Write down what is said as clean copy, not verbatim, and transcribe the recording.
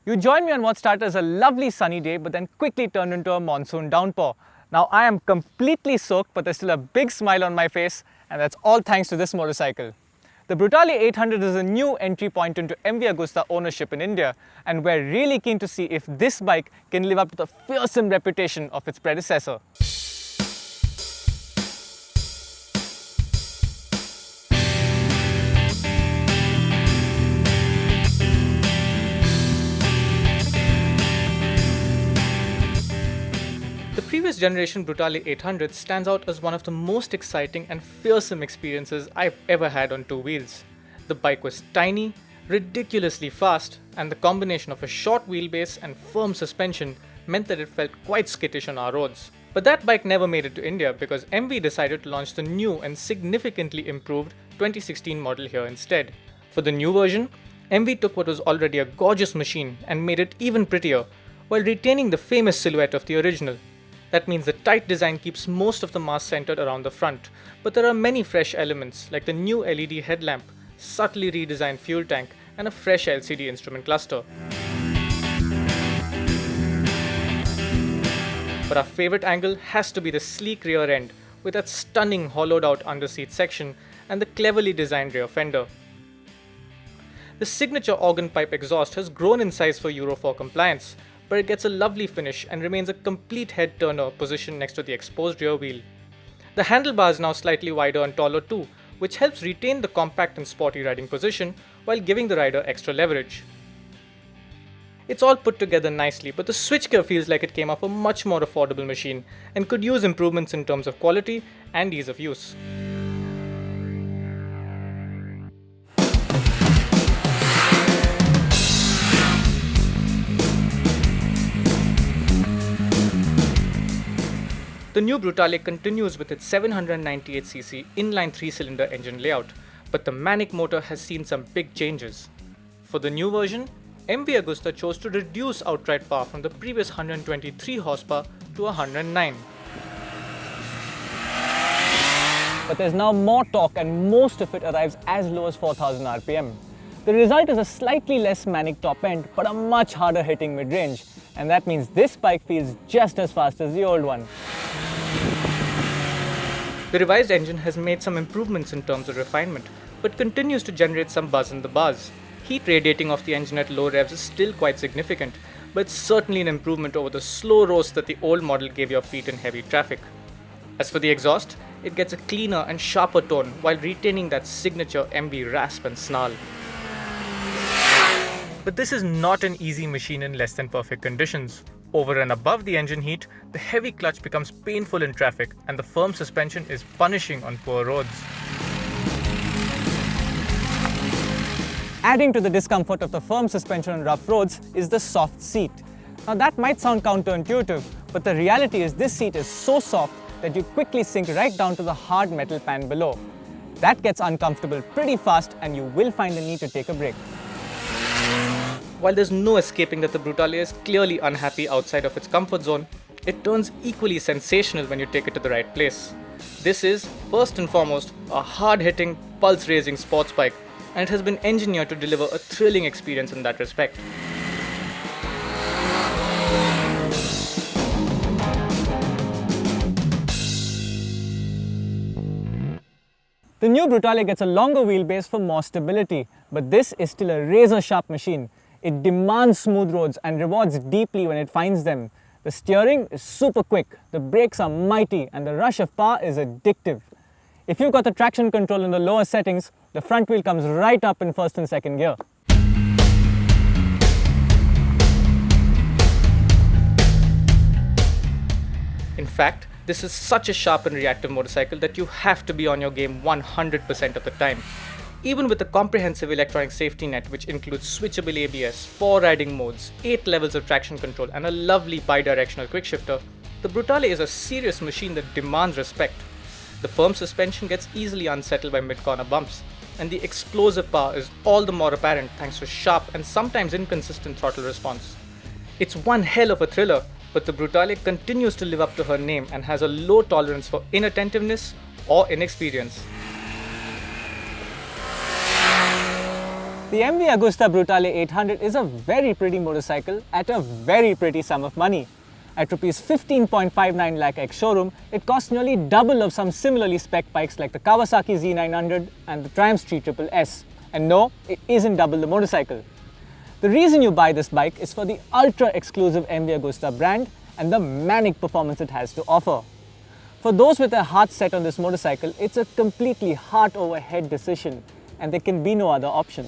You joined me on what started as a lovely sunny day but then quickly turned into a monsoon downpour. Now I am completely soaked, but there's still a big smile on my face, and that's all thanks to this motorcycle. The Brutale 800 is a new entry point into MV Agusta ownership in India, and we're really keen to see if this bike can live up to the fearsome reputation of its predecessor. The previous generation Brutale 800 stands out as one of the most exciting and fearsome experiences I've ever had on two wheels. The bike was tiny, ridiculously fast, and the combination of a short wheelbase and firm suspension meant that it felt quite skittish on our roads. But that bike never made it to India because MV decided to launch the new and significantly improved 2016 model here instead. For the new version, MV took what was already a gorgeous machine and made it even prettier, while retaining the famous silhouette of the original. That means the tight design keeps most of the mass centered around the front, but there are many fresh elements like the new LED headlamp, subtly redesigned fuel tank, and a fresh LCD instrument cluster. But our favorite angle has to be the sleek rear end with that stunning hollowed out underseat section and the cleverly designed rear fender. The signature organ pipe exhaust has grown in size for Euro 4 compliance, but it gets a lovely finish and remains a complete head turner positioned next to the exposed rear wheel. The handlebar is now slightly wider and taller too, which helps retain the compact and sporty riding position while giving the rider extra leverage. It's all put together nicely, but the switchgear feels like it came off a much more affordable machine and could use improvements in terms of quality and ease of use. The new Brutale continues with its 798cc inline 3-cylinder engine layout, but the Manic motor has seen some big changes. For the new version, MV Agusta chose to reduce outright power from the previous 123 horsepower to 109. But there's now more torque and most of it arrives as low as 4000 RPM. The result is a slightly less manic top end but a much harder hitting mid-range, and that means this bike feels just as fast as the old one. The revised engine has made some improvements in terms of refinement, but continues to generate some buzz in the bars. Heat radiating off the engine at low revs is still quite significant, but it's certainly an improvement over the slow roast that the old model gave your feet in heavy traffic. As for the exhaust, it gets a cleaner and sharper tone while retaining that signature MV rasp and snarl. But this is not an easy machine in less than perfect conditions. Over and above the engine heat, the heavy clutch becomes painful in traffic and the firm suspension is punishing on poor roads. Adding to the discomfort of the firm suspension on rough roads is the soft seat. Now that might sound counterintuitive, but the reality is this seat is so soft that you quickly sink right down to the hard metal pan below. That gets uncomfortable pretty fast and you will find the need to take a break. While there's no escaping that the Brutale is clearly unhappy outside of its comfort zone, it turns equally sensational when you take it to the right place. This is, first and foremost, a hard-hitting, pulse-raising sports bike, and it has been engineered to deliver a thrilling experience in that respect. The new Brutale gets a longer wheelbase for more stability, but this is still a razor-sharp machine. It demands smooth roads and rewards deeply when it finds them. The steering is super quick, the brakes are mighty, and the rush of power is addictive. If you've got the traction control in the lower settings, the front wheel comes right up in first and second gear. In fact, this is such a sharp and reactive motorcycle that you have to be on your game 100% of the time. Even with a comprehensive electronic safety net which includes switchable ABS, 4 riding modes, 8 levels of traction control and a lovely bi-directional quickshifter, the Brutale is a serious machine that demands respect. The firm suspension gets easily unsettled by mid-corner bumps, and the explosive power is all the more apparent thanks to sharp and sometimes inconsistent throttle response. It's one hell of a thriller, but the Brutale continues to live up to her name and has a low tolerance for inattentiveness or inexperience. The MV Agusta Brutale 800 is a very pretty motorcycle at a very pretty sum of money. At Rs 15.59 lakh ex-showroom, it costs nearly double of some similarly spec bikes like the Kawasaki Z900 and the Triumph Street Triple S. And no, it isn't double the motorcycle. The reason you buy this bike is for the ultra-exclusive MV Agusta brand and the manic performance it has to offer. For those with their hearts set on this motorcycle, it's a completely heart-over-head decision, and there can be no other option.